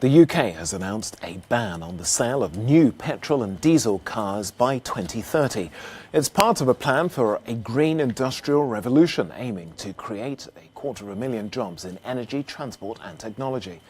The UK has announced a ban on the sale of new petrol and diesel cars by 2030. It's part of a plan for a green industrial revolution aiming to create 250,000 jobs in energy, transport and technology.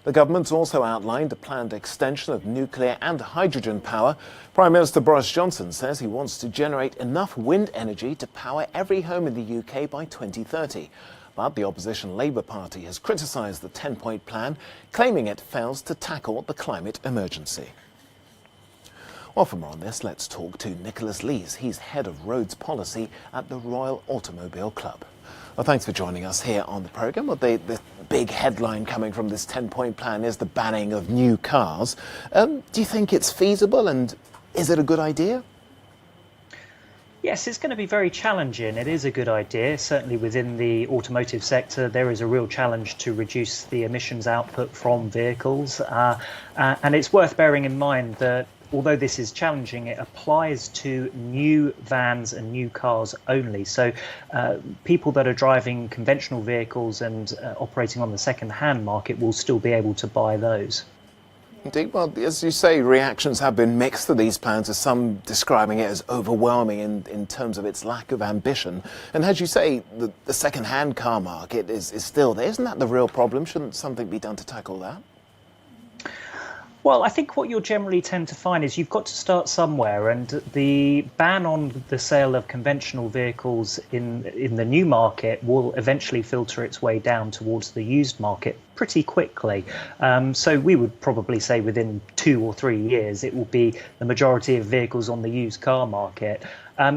The government's also outlined a planned extension of nuclear and hydrogen power. Prime Minister Boris Johnson says he wants to generate enough wind energy to power every home in the UK by 2030. But the opposition Labour Party has criticised the 10-point plan, claiming it fails to tackle the climate emergency. Well, for more on this, let's talk to Nicholas Lees. He's head of roads policy at the Royal Automobile Club. Well, thanks for joining us here on the programme. Well, the big headline coming from this 10-point plan is the banning of new cars. Do you think it's feasible, and is it a good idea? Yes, it's going to be very challenging. It is a good idea. Certainly within the automotive sector, there is a real challenge to reduce the emissions output from vehicles. And it's worth bearing in mind that although this is challenging, it applies to new vans and new cars only. So people that are driving conventional vehicles and operating on the second-hand market will still be able to buy those. Indeed. Well, as you say, reactions have been mixed to these plans, with some describing it as overwhelming in terms of its lack of ambition. And as you say, the second-hand car market is still there. Isn't that the real problem? Shouldn't something be done to tackle that? Well, I think what you'll generally tend to find is you've got to start somewhere, and the ban on the sale of conventional vehicles in the new market will eventually filter its way down towards the used market pretty quickly. So we would probably say within 2 or 3 years, it will be the majority of vehicles on the used car market.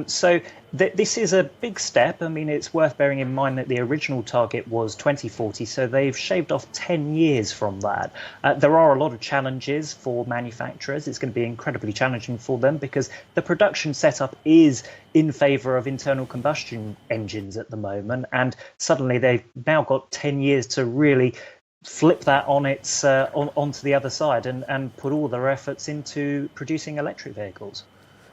So this is a big step. I mean, it's worth bearing in mind that the original target was 2040, so they've shaved off 10 years from that. There are a lot of challenges for manufacturers. It's going to be incredibly challenging for them because the production setup is in favour of internal combustion engines at the moment, and suddenly they've now got 10 years to really flip that on its onto the other side and put all their efforts into producing electric vehicles.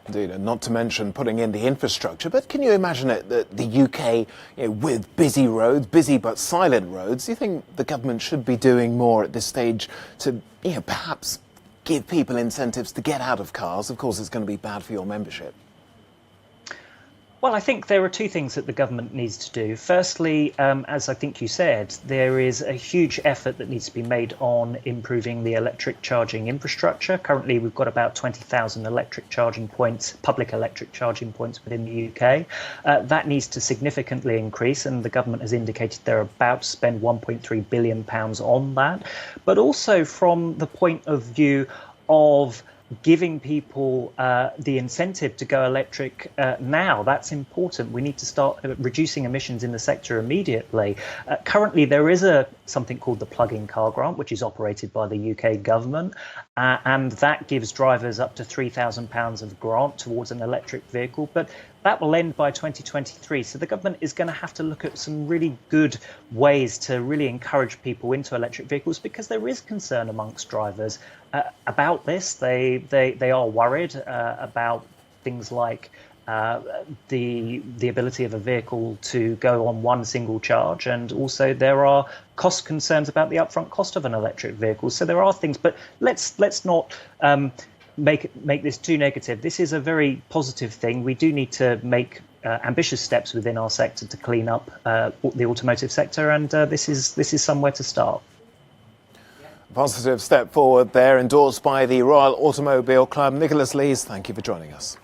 Indeed, and not to mention putting in the infrastructure. But can you imagine it, that the UK, with busy roads, busy but silent roads, do you think the government should be doing more at this stage to, perhaps give people incentives to get out of cars? Of course, it's going to be bad for your membership. Well, I think there are two things that the government needs to do. Firstly, as I think you said, there is a huge effort that needs to be made on improving the electric charging infrastructure. Currently, we've got about 20,000 electric charging points, public electric charging points within the UK. That needs to significantly increase, and the government has indicated they're about to spend £1.3 billion on that. But also from the point of view of giving people the incentive to go electric now. That's important. We need to start reducing emissions in the sector immediately. Currently, there is something called the plug-in car grant, which is operated by the UK government, and that gives drivers up to £3,000 of grant towards an electric vehicle. But that will end by 2023. So the government is going to have to look at some really good ways to really encourage people into electric vehicles, because there is concern amongst drivers about this. They are worried about things like the ability of a vehicle to go on one single charge, and also there are cost concerns about the upfront cost of an electric vehicle. So there are things, but let's not make this too negative. This is a very positive thing. We do need to make ambitious steps within our sector to clean up the automotive sector, and this is somewhere to start. Positive step forward there, endorsed by the Royal Automobile Club. Nicholas Lees, thank you for joining us.